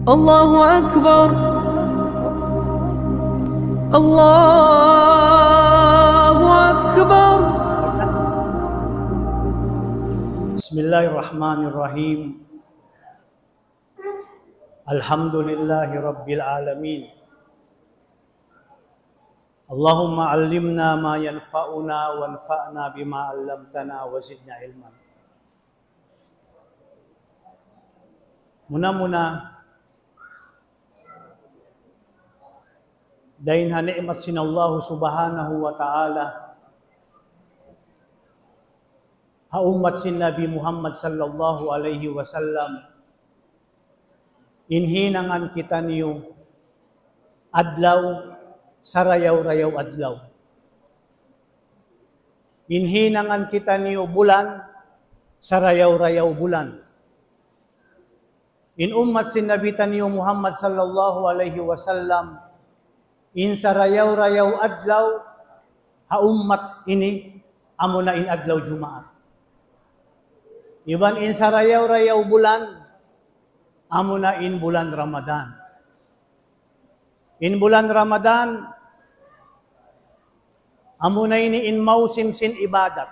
الله أكبر الله أكبر. بسم الله الرحمن الرحيم. الحمد لله رب العالمين. اللهم علمنا ما ينفعنا وانفعنا بما علمتنا وزدنا علما. Muna-muna dahin ha ni'mat sinallahu subhanahu wa ta'ala ha umat sin Nabi Muhammad sallallahu alaihi wasallam inhinangan kita niyo adlaw sarayaw-rayaw adlaw. Inhinangan kita niyo bulan sarayaw-rayaw bulan. In umat sin Nabi taniyo Muhammad sallallahu alaihi wasallam in sarayaw-rayaw adlaw ha ummat ini amo na in adlaw Jumaat. Iban in sarayaw-rayaw bulan amo na in bulan Ramadan. In bulan Ramadan amo na ini in mausim sin ibadat.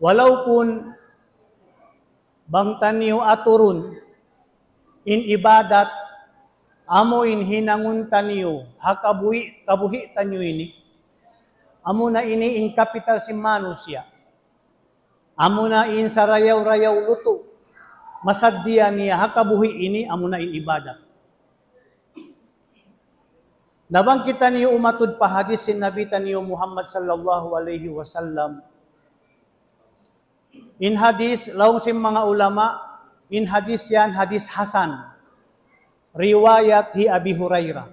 Walaupun bangtan niyo aturun in ibadat amo in hinangun taniyo hakabuhi tanyo ini amo na ini in kapital si manusia amo na in sarayaw-rayaw luto masaddiya niya hakabuhi ini amo na in ibadat. Nabang kita niyo umatud pa hadis sin Nabi taniyo Muhammad sallallahu alaihi wasallam. In hadis, laong sim mga ulama, in hadis yan, hadis Hasan. Riwayat hi Abi Hurairah.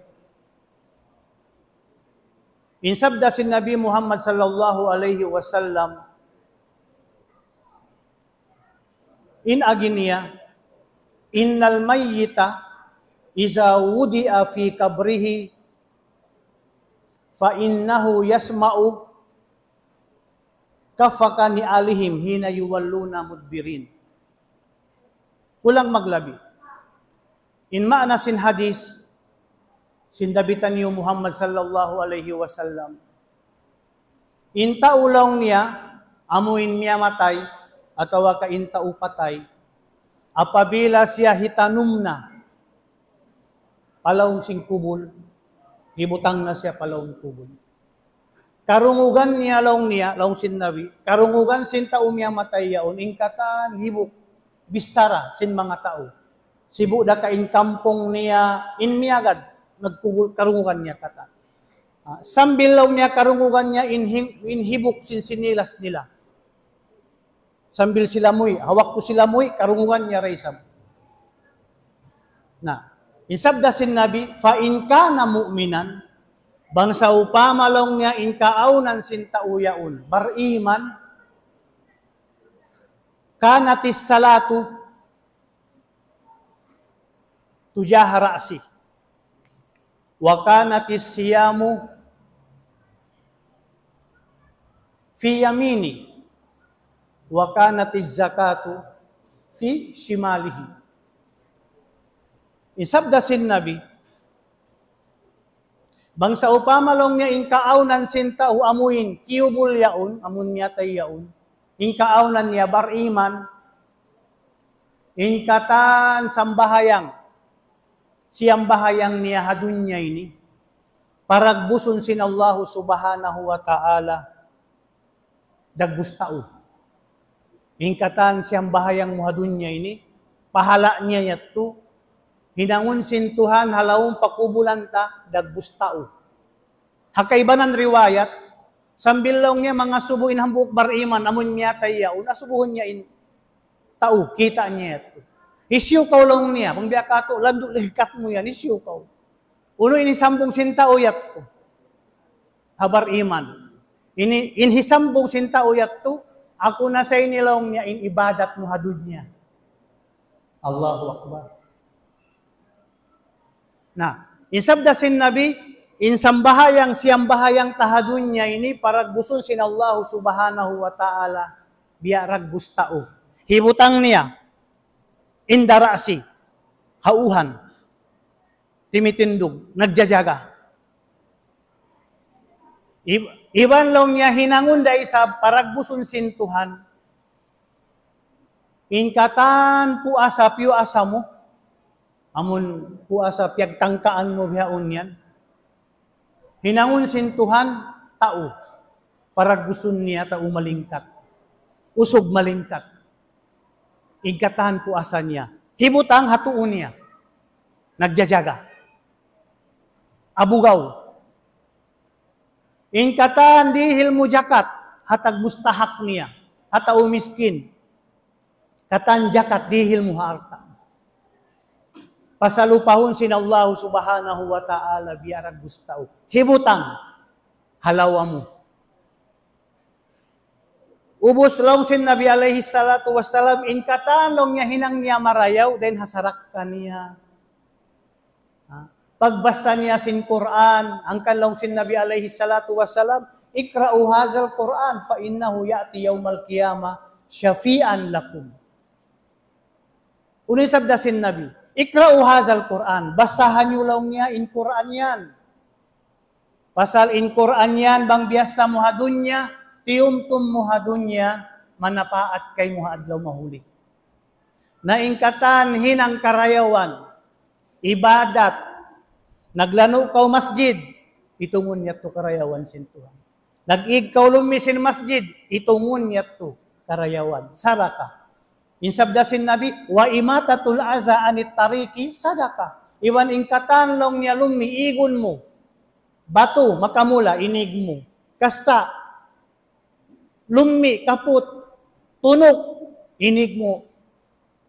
In sabda sin Nabi Muhammad sallallahu alaihi wasallam, in aginiya, innal mayyita iza wudi'a fi kabrihi fa innahu yasma'u kafaka ni alihim hina yuwalluna mudbirin. Kulang maglabi. In maana sin hadis, sindabitan niyo Muhammad sallallahu alaihi wasallam. In taulong niya, amuin niya matay, atawa ka in taupatay, apabila siya hitanum na, palawong sing kubul, hibutang na siya palawong kubul. Karungugan niya laong sin Nabi, karungugan sin tao niya matay yaon, ingkatan hibuk, bistara sin mga tao. Sibu da ka in kampong niya, in miyagad, karungugan niya kata. Sambilaw niya karungugan niya in hibuk sin sinilas nila. Sambil sila muy, hawak ko sila muy, karungugan niya raisam. Na, insabda sin Nabi, fa in kana mu'minan, bangsa upamalong niya in kaaunan sin tauyaun, bariman, kanatis salatu, tujaha ra'si, wa kanatis siyamu, fi yamini, wa kanatis zakatu, fi shimalihi. Insabda sin Nabi, bangsa upamalong niya in kaaunan sin tao amuin kiyubul yaun, amun niya tay yaun, in kaaunan niya bariman, in katan sambahayang, siyang bahayang niya hadun niya ini, paragbuson sin Allah subhanahu wa ta'ala, dagbus tao. In katan siyang bahayang muhadun niya ini, pahala niya yato, hinangun sin Tuhan halawong pakubulan ta, dagbus tao. Hakaibanan riwayat, sambilong niya mga subuin hambuk bariman, amun niya tayaw, nasubuhon niya in tao, kita niya ito. Isyu kaw lang niya, pang biakato, lando likat mo yan, isyu kaw. Uno inisambong sin tao yat to, habar iman. Inhisambong sin tao yat to, ako na sa inilong niya, in ibadat mo hadud niya. Allahu Akbar. Nah, insabda sin Nabi, insambahayang siyambahayang tahadun niya ini paragbuson sin Allah subhanahu wa ta'ala biya ragbus tao. Hibutang niya, indarasi, hauhan, timitindog, nagjajaga. Iban long niya hinangon da isa paragbuson sintuhan. Inkatan pu asa piu asa mo. Amun pu asa piagtangkaan mo bihaon yan. Hinangon sintuhan tao. Paragbuson niya tao malingkat. Usog malingkat. Inkatan pu asa niya. Hibutang hatuon niya. Nagjajaga. Abugaw. Inkatan dihil mo jakat, hatag mustahak niya, hata umiskin. Katan jakat dihil mo harta. Pasalupahon sin Allah subhanahu wa ta'ala biarag gustao. Hibutang, halawa mo. Ubos long sin Nabi alaihi salatu wassalam, inkatan long niya hinang niya marayaw, then hasarak ka niya. Pagbasa niya sin Quran, ang kanlong sin Nabi alaihi salatu wassalam, ikra'u hazal Quran fa innahu ya'ti yawmal qiyamah syafi'an lakum. Unay sabda sin Nabi, ikra'u hazal Quran, basahan nyo lang niya in Quran yan. Pasal in Quran yan, bang biasa muhadunya, tiyumtum muhadunya, manapaat kay muhadlaw mahuli. Naingkatan hinang karayawan, ibadat, naglano kaw masjid, itungon niya to karayawan sintuhan. Nag-ig kaw lumisin masjid, itungon niya to karayawan. Saraka. Insabdasin Nabi, wa imatatul aza anit tariki, sadaka. Iwan ingkatan long niya lumiigon mo. Bato, makamula, inig mo. Kasa, lumi, kaput, tunok, inig mo.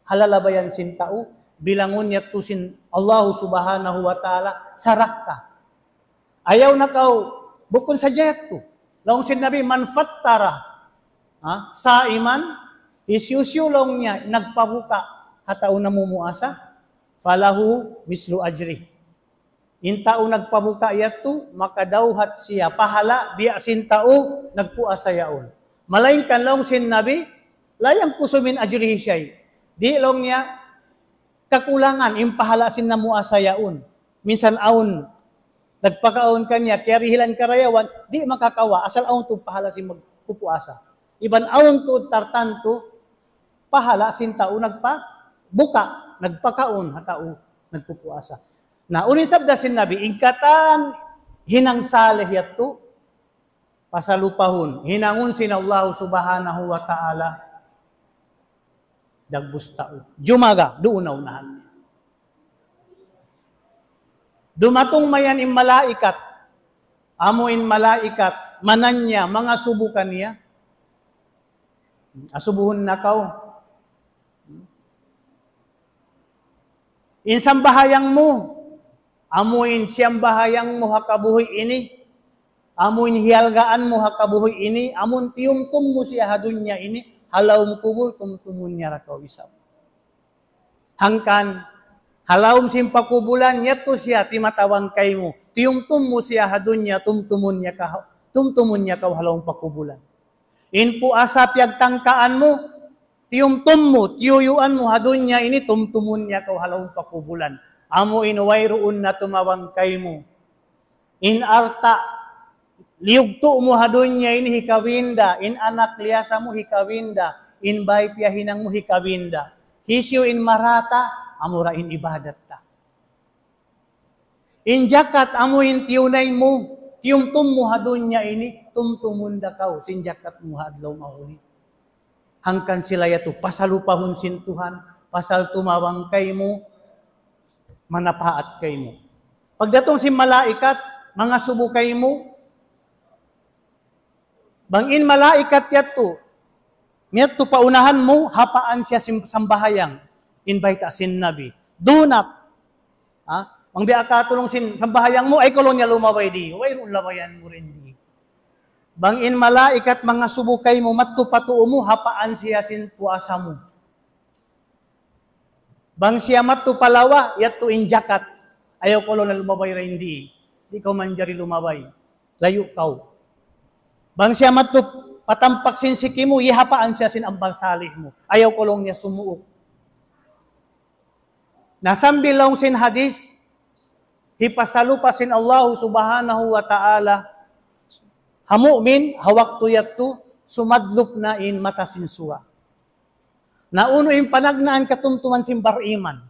Halalabayan sin tao. Bilangon niya to sin Allah subhanahu wa ta'ala, sarak ka. Ayaw na kau, bukon sa jet to. Laong sin Nabi, manfattara, sa iman, isyusyulong niya, nagpabuka, hatao na mumuasa, falahu mislu ajri. Intao nagpabuka yato, makadawhat siya, pahala, biya sin tao, nagpuasa yaon. Malaing kan laong sin Nabi, layang kusumin ajri siya. Di long niya, kakulangan, impahala sin na muasayaon. Minsan aon, nagpakaon kanya, kaya rihilan karayawan, di makakawa, asal aon to pahala sin magpupuasa. Iban aon to tartanto, pahala sin tao nagpabuka, nagpakaon, hatao, nagpupuasa. Na unin sabda sin Nabi, ingkatan, hinang salih yato, pasalupahon, hinangon sin Allah subhanahu wa ta'ala, dagbustao. Jumaga, doon naunahan. Dumatong mayan in malaikat, amuin malaikat, mananya, mga subukan niya. Asubuhon na kau. Insang bahayang mo, amuin siyang bahayang mo hakabuhoy ini, amuin hialgaan mo hakabuhoy ini, amun tiyumtum mo siya hadunya ini, halawm kubul tumtumun niya rakaw isap. Hangkan, halawm simpakubulan niya to siya timatawang kay mo. Tiyumtum mo siya hadunya tumtumun niya ka halawm pakubulan. Inpo asa piagtangkaan mo, tiyumtum mo, tiyuyuan mo hadunya ini tumtumun niya ka halawm pakubulan. Amo inwayroon na tumawang kay mo. In arta, liugto mo hadunya ini hikawinda, in anak liyasa mo hikawinda, in bay piyahinang mo hikawinda. Hisyo in marata, amura in ibadat ta. In jakat amo in tiyunay mo, tiyumtum mo hadunya ini, tumtumunda kaw, sin jakat mo hadlaw mahuli. Hangkan sila yato, pasalupahon sintuhan, pasal tumawang kay mo, manapaat kay mo. Pagdatong si malaikat, mga subukay mo, bangin malaikat yato, niyat paunahan mo, hapaan siya sambahayang, invite sin Nabi. Dunap, ang di akatulong sin sambahayang mo, ay kulong niya lumabay di, way labayan mo rin di. Bangin malaikat, mga subukay mo, matupatuo mo, hapaan siya sin puasa mo. Bang siya matupalawa, yato in jakat, ayaw kulong na lumabay rin di. Di ka manjari lumabay, layo kaw. Bang siya matup, patampak sin siki mo, ihapaan siya sin ambal salih mo. Ayaw kulong niya sumuok. Nasambilong sin hadis, hipasalupasin Allah subhanahu wa ta'ala, hamu'min, hawak tuyat tu, sumadlup na in mata sinsuwa. Nauno in panagnaan katumtuman sin bariman.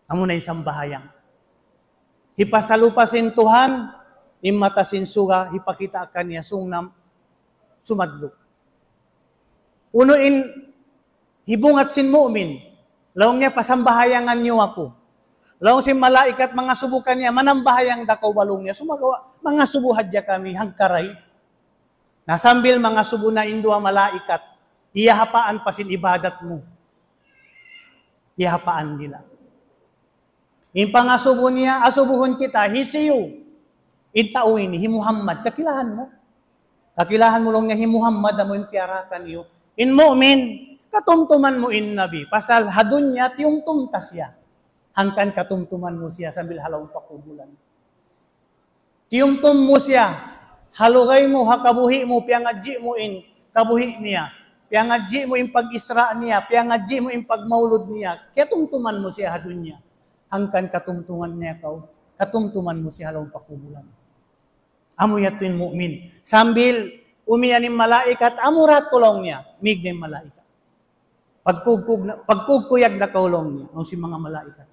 Amo na in sambahayang. Hipasalupasin Tuhan, in mata sinsuwa, hipakita kanya sungnam, sumadlup. Uno in hibungat sin mu'min, laong niya pasambahayangan niyo ako. Laong sin malaikat mga subukan niya, manambahayang dakaw balong niya, sumagawa, mga subuhadya kami, hangkaray. Nasambil mga subu na indua malaikat, iyahapaan pa sin ibadat mo. Iyahapaan nila. In pangasubo niya, asubuhon kita, hisiyo. Intauin, hi Muhammad, kakilahan mo. Kakilahan mo lang niya, hi Muhammad, amo yung piyarakan iyo. In mu'min, katumtuman mo in nabi. Pasal hadun niya, tiyong tumtas siya. Hangkan katumtuman mo siya, sambil halawang pakubulan. Tiyong tum mo siya, halugay mo, hakabuhi mo, piyangadji mo in kabuhi niya. Piyangadji mo in pag-isra niya, piyangadji mo in pagmaulod niya. Kaya tumtuman mo siya hadun niya. Hangkan katumtuman niya kau, katumtuman mo siya halawang pakubulan. Amo yatuin mu'min. Sambil umiyanin malaikat, amurat tulong niya, mignin malaikat. Pagkugkuyag na kaulong niya, ang si mga malaikat.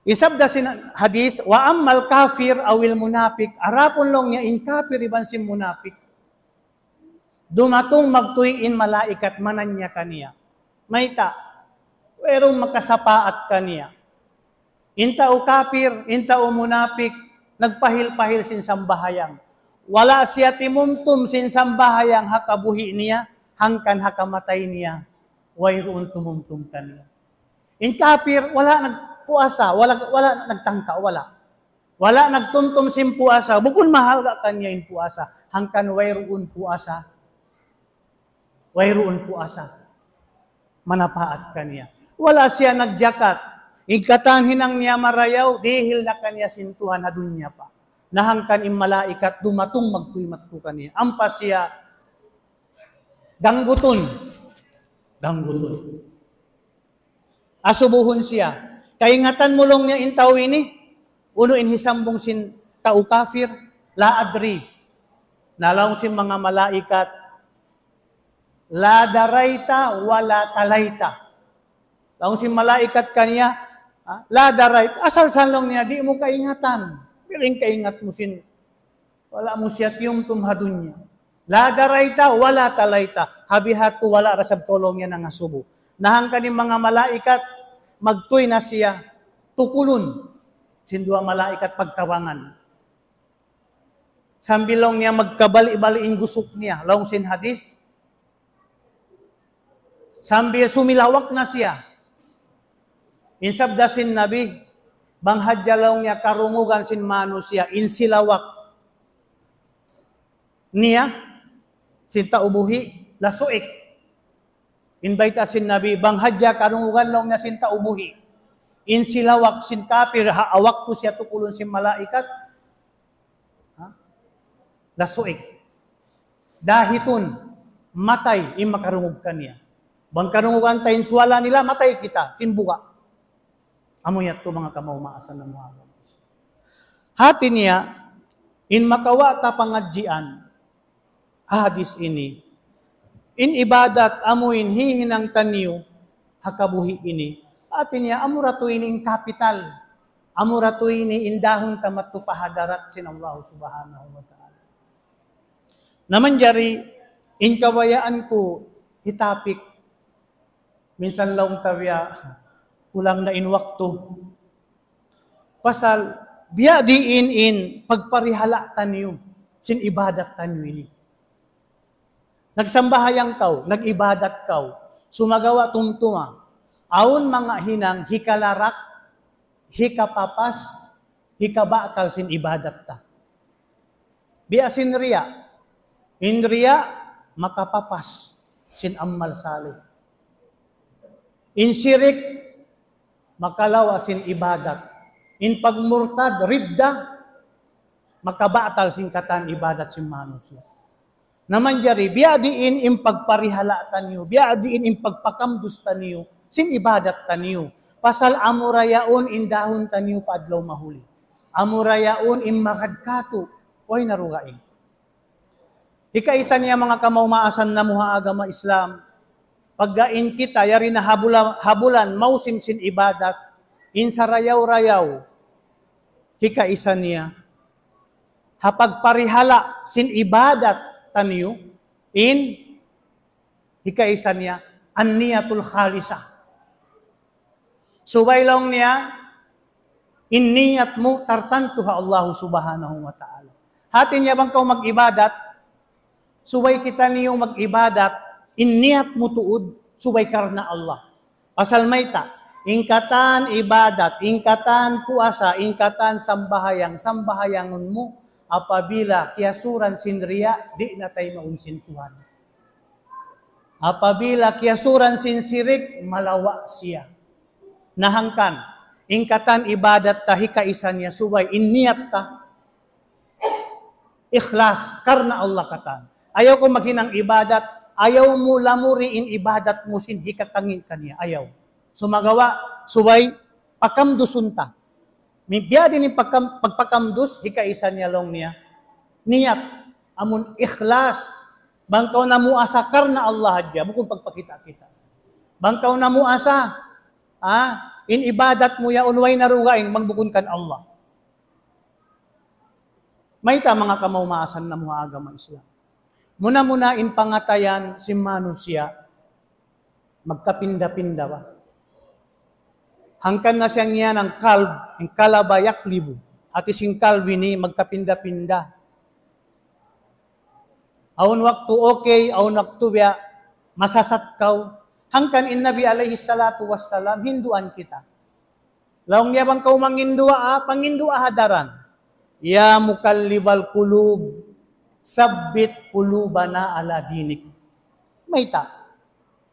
Isabda sin hadis, wa ammal kafir awil munafik, arapon long niya in kafir iban sin munafik. Dumatong magtuyin malaikat manan niya kaniya. Mayta, werong makasapaat kaniya. Inta o kafir, inta o munafik, nagpahil-pahil sin sambahayang. Wala siya timumtum sin sambahayang hakabuhi niya, hangkan hakamatay niya, wayroon tumumtum kaniya. In kafir, wala nagpuasa, wala nagtangka, wala. Wala nagtumtum sin puasa, bukun mahal ka kanya in puasa, hangkan wayroon puasa. Wayroon puasa. Manapaat kaniya. Wala siya nagjakat. Igkatang hinang niya marayaw, dihil na kanya sintuhan na dunya pa. Nahangkan in malaikat, dumatong magtuy-matto kaniya. Ampas siya, dangguton. Dangguton. Asubuhon siya. Kaingatan mo long niya in tao ini, uno in hisambong sin tao kafir, la adri. Nalaong sin mga malaikat, la daraita wala talaita. Laong sin malaikat kanya, la daraita, asal salong niya, di mo kaingatan. Piling kaingat mo sin, wala mo siya tiyong tumhadun niya. La daraita wala talaita, habihat ko wala rasab tolong niya ng asubo. Nahangkan yung mga malaikat, magtuy na siya, tukulun, sindua malaikat pagtawangan. Sambilong niya magkabali-baliin gusok niya, laong sin hadis, sambil sumilawak na siya. Insabda sin nabi, banghadjalaw niya karungugan sin mano siya, insilawak niya, sin taubuhi, lasuik. Invite sin nabi, banghadja karungugan lang niya sin taubuhi. Insilawak sin kafir, haawak ko siya tukulon sin malaikat, lasuik. Dahitun, matay, makarungog ka niya. Bang karungugan tayo swala nila, matay kita, sinbuka. Amuyat to mga kamaumasan ng mga agamos. Hati niya, in makawa ta pangadjian, hadis ini, in ibadat amuin hihinang taniyo, hakabuhi ini, hati niya, amuratu ini in kapital, amuratu ini in dahon kamatu pahadarat sin Allah subhanahu wa ta'ala. Naman jari, in kawayaan ko, hitapik, minsan laong tawya, ulang na in wakto. Pasal, biya diin in pagparihala tanyo, sin ibadat tanyo ini. Nagsambahayang kau, nagibadat kau, sumagawa tumtuma, aun mga hinang hikalarak, hikapapas, hikabatal sin ibadat ta. Biya sin riya, in riya, makapapas, sin ammal salih. In sirik, makalawa sin ibadat. In pagmurtad, ridda, makabatal sin katan ibadat sin manusia. Naman jari, biya diin in pagparihala taniyo, biya diin in pagpakamdus taniyo, sin ibadat taniyo. Pasal amurayaon indahon tanyo paadlaw mahuli. Amurayaon imakadkato. Oy narugain. Ikaisa niya mga kamaumasan na muha agama Islam. Paggain kita, yari na habulan, mausim sin ibadat, in sa rayaw-rayaw. Ikaisa niya. Hapag parihala sin ibadat tanyo, in ikaisa niya, an-niyatul khalisa. Subaylong niya, inniyat mo tartantuha Allah subhanahu wa ta'ala. Hatin niya bang kau mag-ibadat, subay kita niyo mag-ibadat, inniyat mo tuod, subay karna Allah. Pasal may ta, ingkatan ibadat, ingkatan puasa, ingkatan sambahayangon mo, apabila kiasuran sinriya, di na tayo maunsin Tuhan. Apabila kiasuran sin sirik, malawa siya. Nahangkan, ingkatan ibadat tahi kaisan niya subay, inniyat ta, ikhlas, karna Allah katan. Ayaw ko maghinang ibadat, ayaw mo lamuriin ibadat mo sin hikatangi kanya, ayaw. Sumagawa, subay, pakamdusun ta. Biya din yung pagpakamdus, hikaisan niya long niya, niyat, amun ikhlas, bangkaw na muasa karna Allah hadya, bukong pagpakita kita. Bangkaw na muasa, in ibadat mo ya unway narugaing magbukon kan Allah. May ta mga kamaumasan na mga agama Islam. Muna in pangatayan si manusia magkapinda-pinda ba. Hangkan na siyang niya ng ang kalabayak libo. At ising kalbi ni magkapinda-pinda. Aun waktu okay, aun waktu biya masasatkaw. Hangkan in Nabi alaihi salatu wassalam, hinduan kita. Laong niya bang kau mangindua, pangindua hadaran. Ya mukallibal kulub, sabbit kulubana ala dinik. May ta,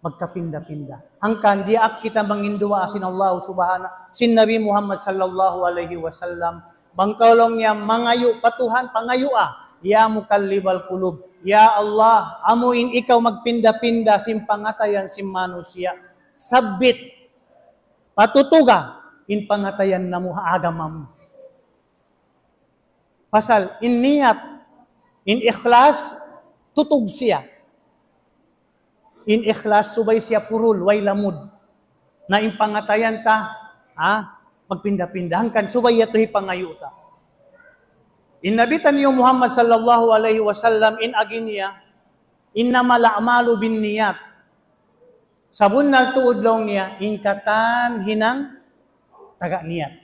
magkapinda-pinda. Hangkan diak kita mangindua sin Allah subhanahu, sin Nabi Muhammad sallallahu alaihi wasallam. Bangkaulong niya mangayu patuhan, pangayua. Ya mukallibal kulub. Ya Allah, amuin ikaw magpinda-pinda sim pangatayan sim manusia. Sabbit, patutuga, in pangatayan na mo agamam. Pasal, in niyat, in ikhlas, tutug siya. In ikhlas, subay siya purul, way lamud. Na in pangatayan ta, magpinda-pinda. Hangkan, subay yato'y pangayuta. In nabitan niyo Muhammad sallallahu alaihi wasallam in aginya, innamal a'malu binniyat. Sabun na tuod long niya, ingkatan hinang taga niyat.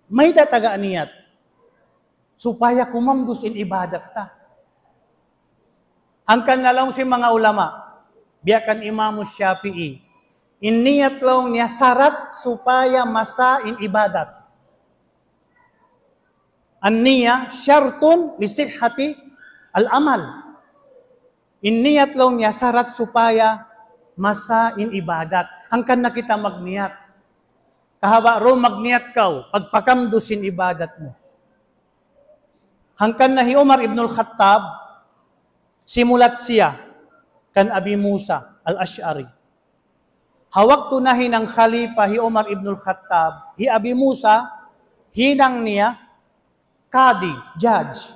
May taga niyat. Supaya kumamdus in ibadat ta. Hangkan na lang si mga ulama, biyakan Imam Syafi'i, in niyat long niya sarat supaya masa in ibadat. An-niya syartun li sihhati al-amal. In-niyat long niya sarat supaya masa in ibadat. Hangkan na kita magniyat. Kahaba ro magniyat kau, pagpakamdusin ibadat mo. Hangkan na hi Umar ibn al-Khattab, simulat siya kan Abi Musa al-Ash'ari. Hawak tunahin ng khalifa hi Umar ibn al-Khattab, hi Abi Musa, hinang niya, kadi, judge.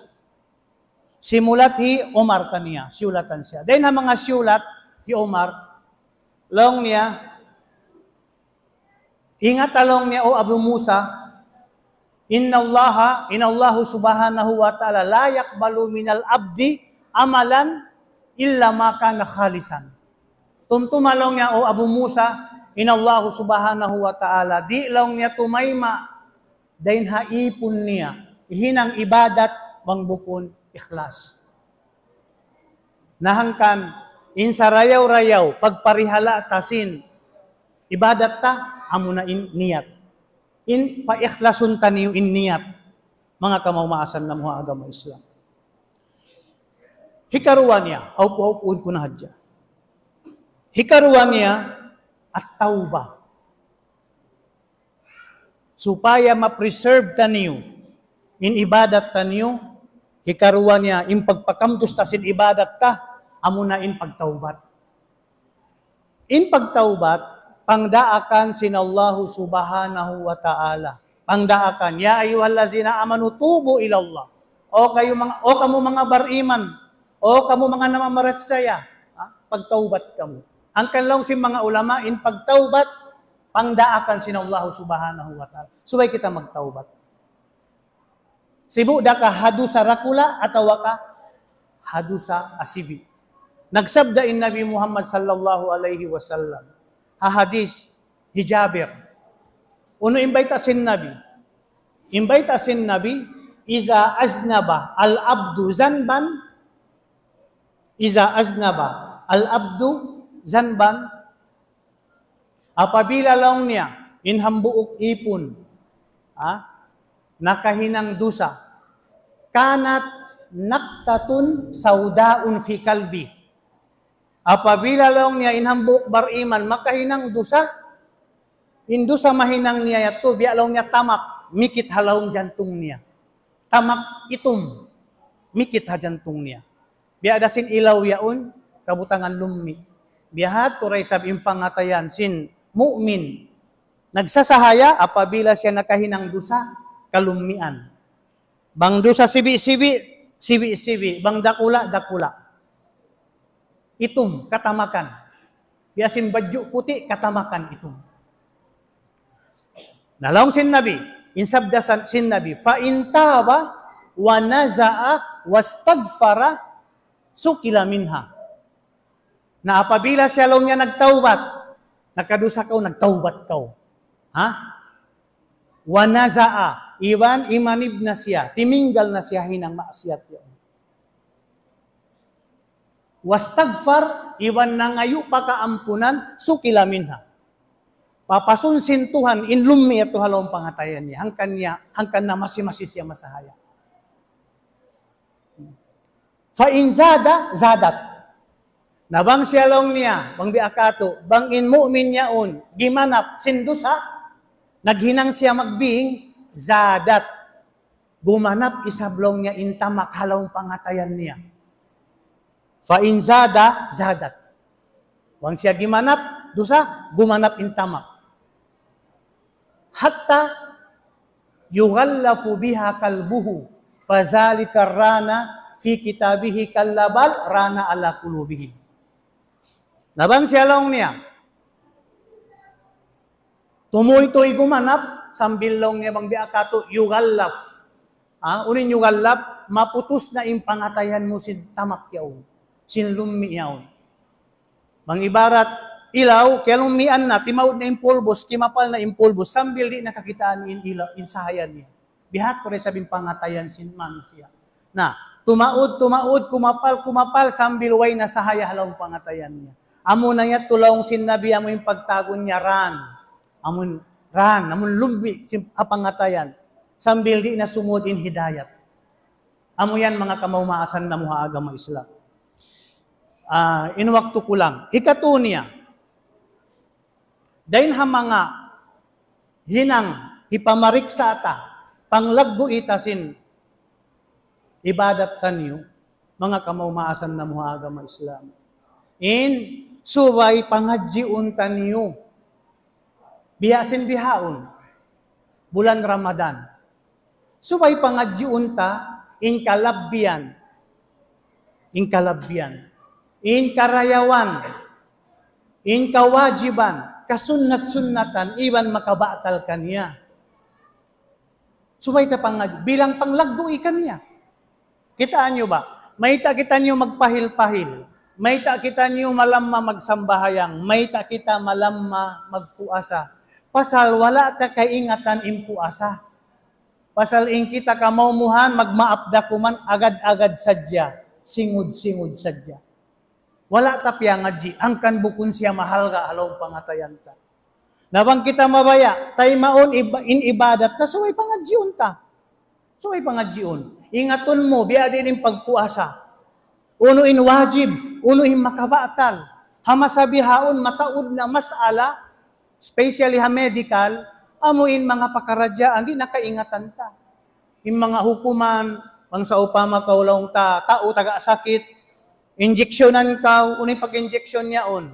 Simulat hi Omar kaniya, siulatan siya. Dahil na mga siulat hi Omar, long niya, ingat along niya o Abu Musa, Inallahu subhanahu wa ta'ala la yakbalu minal abdi amalan illa ma kana khalisan. Tumtumalong niya o Abu Musa, Inallahu subhanahu wa ta'ala, di long niya tumayma, dahil haipon niya, hinang ibadat, mangbukon, ikhlas. Nahangkan, in sa rayaw-rayaw, pagparihala tasin, ibadat ta, amo na in niyat. In pa-ikhlasun ta niyo in niyat, mga kamaumasan na mga agama Islam. Hikaruan niya, haupo-haupuin ko na hadya. Hikaruan niya, at tauba. Supaya ma-preserve ta niyo, in ibadat ta niyo, hikaruan niya, in pagpakamtus ta sin ibadat ka, amo na in pagtaubat. In pagtaubat, pangdaakan sinallahu subhanahu wa ta'ala. Pangdaakan, ya ayyuhallazina amanu tubu ilallah. O kamu mga bariman, o kamu mga namamaratsaya, pagtaubat kamu. Ang kanlong si mga ulama, in pagtaubat, pangdaakan sinallahu subhanahu wa ta'ala. Subay kita magtaubat. Sibu da ka hadu sa rakula atau ka hadu sa asibi. Nagsabda in Nabi Muhammad sallallahu alaihi wasallam. Hadis hijabir. Uno imbayta sin Nabi. Imbayta sin Nabi, iza aznaba al-abdu zanban, iza aznaba al-abdu zanban, apabila lang niya inhambuok ipon, nakahinang dusa, kanat naktatun saudaun fi kalbi. Apabila lang niya inhambuok bariman, makahinang dusa, indusa mahinang niya yato, biya lang niya tamak, mikit halawang jantung niya. Tamak itum, mikit ha jantung niya. Biya adasin ilaw yaon, kabutangan lummi. Biyahat turay sab impangatayan sin mu'min. Nagsasahaya apabila siya nakahinang dusa, kalummian. Bang dusa sibi-sibi, bang dakula. Itum, katamakan. Biasin badyo puti, katamakan itum. Nalawang sin Nabi, insabda sin Nabi, fa intaba wa naza'a wastagfara sukila minha. Na apabila siya lang niya nagtaubat, nakadusa ka, nagtaubat ka. Wa naza'a, imanib na siya, timinggal na siya hinang maasiyat yun. Wastagfar, iwan na ngayo pakaampunan, sukila minha. Papasunsin Tuhan, inlumi ito halawang pangatayan niya, hangkan na masi-masi siya masahaya. Fa in zada, zadat. Nabang siya lang niya, bang biakato, bang in mu'min niyaon, gimanap, sindusa, naghinang siya magbing, zadat. Gumanap, isablong niya, intamak halawang pangatayan niya. Fa in zada, zadat. Wang siya gimanap, dusa, gumanap intamak. Hatta yughallafu biha kalbuhu, fazalika rana fi kitabihi kallabal rana ala qulubihim. Nabang siya lang niya. Tumoy-toy gumanap, sambil lang niya bang biakato, yughallaf. Unin yughallaf, maputus na impangatayan mo sin tamak yaon. Sinlumi yaon. Mang ibarat, ilaw, kaya lumian na, timawad na impulbos, kimapal na impulbos, sambil di nakakitaan insahayan niya. Bihat ko rin sabing pangatayan sin manusia. Na, tumaud, kumapal, sambil way na sahaya halawang pangatayan niya. Amo na niya tulawang sinabi, amo yung pagtagon niya, amon lumbi, pangatayan. Sambil di na sumud in hidayat. Amo yan mga kamaumasan na muhaagama Islam. Inwakto ko lang. Ikatunya, dahil ha mga hinang ipamarik sa ata, panglaggo itasin, ibadat tanyo, mga kamaumasan na muhagama Islam. In subay pangadjiun tanyo, biyasin bihaon, bulan Ramadan. Subay pangadjiun ta, in kalabbian, in karayawan, in kawajiban, kasunat-sunnatan, iwan makabatal kanya. Subay ta bilang panglagdo ikan niya. Kitaan nyo ba? Mayta kita nyo magpahil-pahil. Mayta kita nyo malamma magsambahayang. Mayta kita malamma magpuasa. Pasal wala ta kaingatan impuasa. Pasal in kita kamaumuhan, magmaapda kuman, agad-agad sadya. Singud-singud sadya. Wala tapya ngadji, angkan bukun siya mahal ka halong pangatayan ta. Nabang kita mabaya, tay maon in ibadat na suway pangadjiun ta. Suway pangadjiun. Ingaton mo, biya din pagpuasa. Uno in wajib, uno in makabatal. Hamasabihaon mataud na masala, especially ha medical, amuin mga pakaradyaan, di nakaingatan ta. In mga hukuman, pang sa upama kaulong ta, tao taga sakit, injeksyonan ka, uning pag-injeksyon niyaon.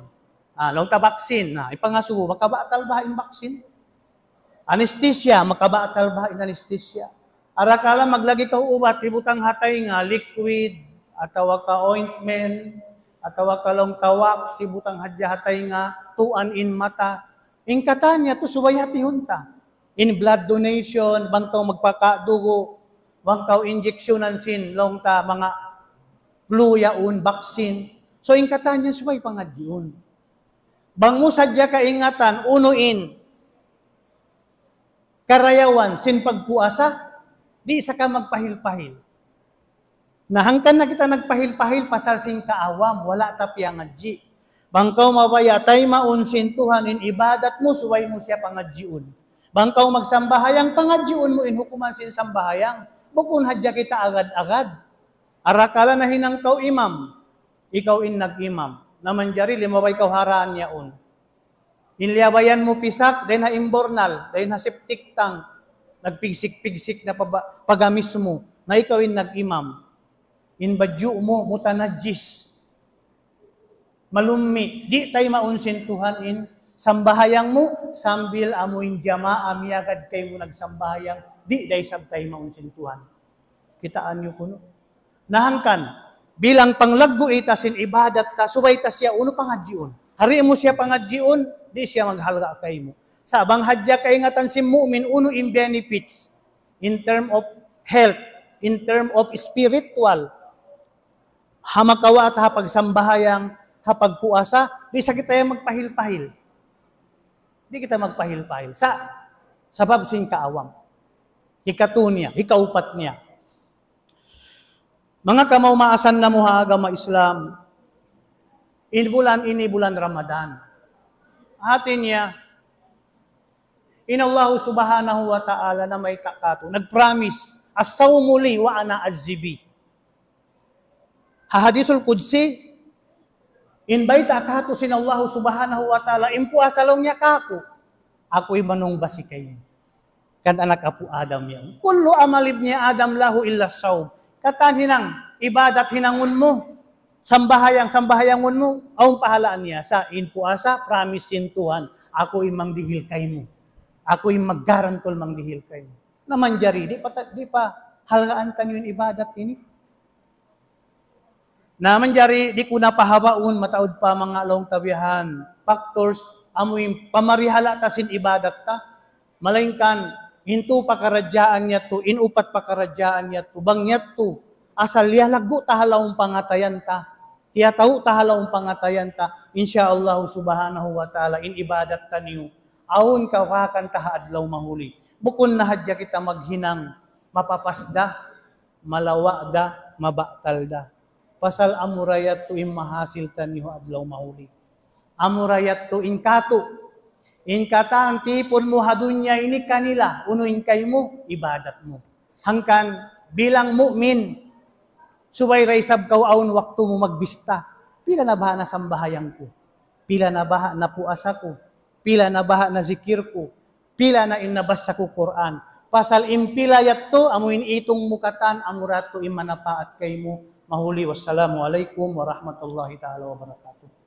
Long ta baksin, ipangasubo, makabatal ba in baksin? Anesthesia, makabatal ba in anesthesia? Arakala maglagi ka ubat, ibutang hatay nga, liquid, atawa ka ointment, atawa ka long tawak, sibutang hadya hatay nga, tuan in mata. In katanya, to subay hatihon ta. In blood donation, bangkaw magpakadugo, bangkaw injeksyonan sin, long ta, mga flu yaun, vaccine. So in katanya, subay pangadyon. Bang mo sadya kaingatan, unuin, karayawan, sin pagpuasa, di isa ka magpahil-pahil. Nahangkan na kita nagpahil-pahil, pasal sin kaawam, wala tapia ngadji. Bangkaw mabaya, tay maunsin Tuhan, in ibadat mo, suway mo siya pangadjiun. Bangkaw magsambahayang, pangadjiun mo, in hukuman sin sambahayang. Bukun hadya kita agad-agad. Arakala na hinangkaw imam, ikaw in nag-imam. Naman jari, limaway kaw haraan yaon. Inliabayan mo pisak, then ha imbornal, then ha septic tank, nagpigsik-pigsik na pagamis mo, na ikaw in nag-imam. In badyo mo, mutanadjis. Malumi, di tayo maunsin Tuhan in sambahayang mo, sambil amuin jama, amiyagad kayo mo nagsambahayang, di day sab tayo maunsin Tuhan. Kitaan nyo kuno. Nahangkan, bilang panglaggo itasin ibadat ta, subay ta siya, uno pangadjiun. Hari mo siya pangadjiun, di siya maghalga kay mo. Sa abang hadya kaingatan si mu'min, uno in benefits, in term of health, in term of spiritual, hamakawa at hapagsambahayang, hapagpuasa, di sa kita magpahil-pahil. Di kita magpahil-pahil. Sabab sin kaawam. Ikatunya, ikaupat niya. Mga kamaumasan na muha agama Islam, ini bulan Ramadan. Atin niya, inallahu subhanahu wa ta'ala na may takato, nag-promise, as-sawmuli wa ana az-zibi. Hahadisul Qudsi, invite akato sin Allah subhanahu wa ta'ala, impuasa lang niya kako, ako'y manong basi kayo. Kan anak apu Adam yan. Kullu amalib niya Adam lahu illa sawm. Katan hinang, ibadat hinangun mo, sambahayangun mo, aung pahalaan niya sa impuasa, promise sin Tuhan, ako'y mangdihil kay mo. Ako'y maggarantol mangdihil kay mo. Naman jari, di pa halagaan tanyo yung ibadat ini. Naman jari, di ko napahabaon, mataod pa mga along tabihan, factors, amoy pamarihala ta sin ibadat ta, malaingkan, hinto pakaradyaan niya to, inupat pakaradyaan niya to, bangyat to, asal lialago tahalawang pangatayan ta, tiyataw tahalawang pangatayan ta, insyaallah subhanahu wa ta'ala, in ibadat ta niyo, awon kawakan tahaadlaw mahuli. Bukon na hadya kita maghinang, mapapasda, malawa da, mabatal da. Pasal amurayat to imahasil ta niyo adlaw mahuli. Amurayat to inkato. Inkata ang tipon mo hadunya ini kanila, unuin kay mo, ibadat mo. Hangkan bilang mu'min, subay raysab kaw aun waktu mo magbista. Pila na baha na sambahayang ko? Pila na baha na puasa ko? Pila na baha na zikir ko? Pila na inabasa ko Quran? Pasal impilayat to, amuin itong mukatan, amurat to imanapaat kay mo, mahuli. Wassalamu alaikum warahmatullahi ta'ala wabarakatuh.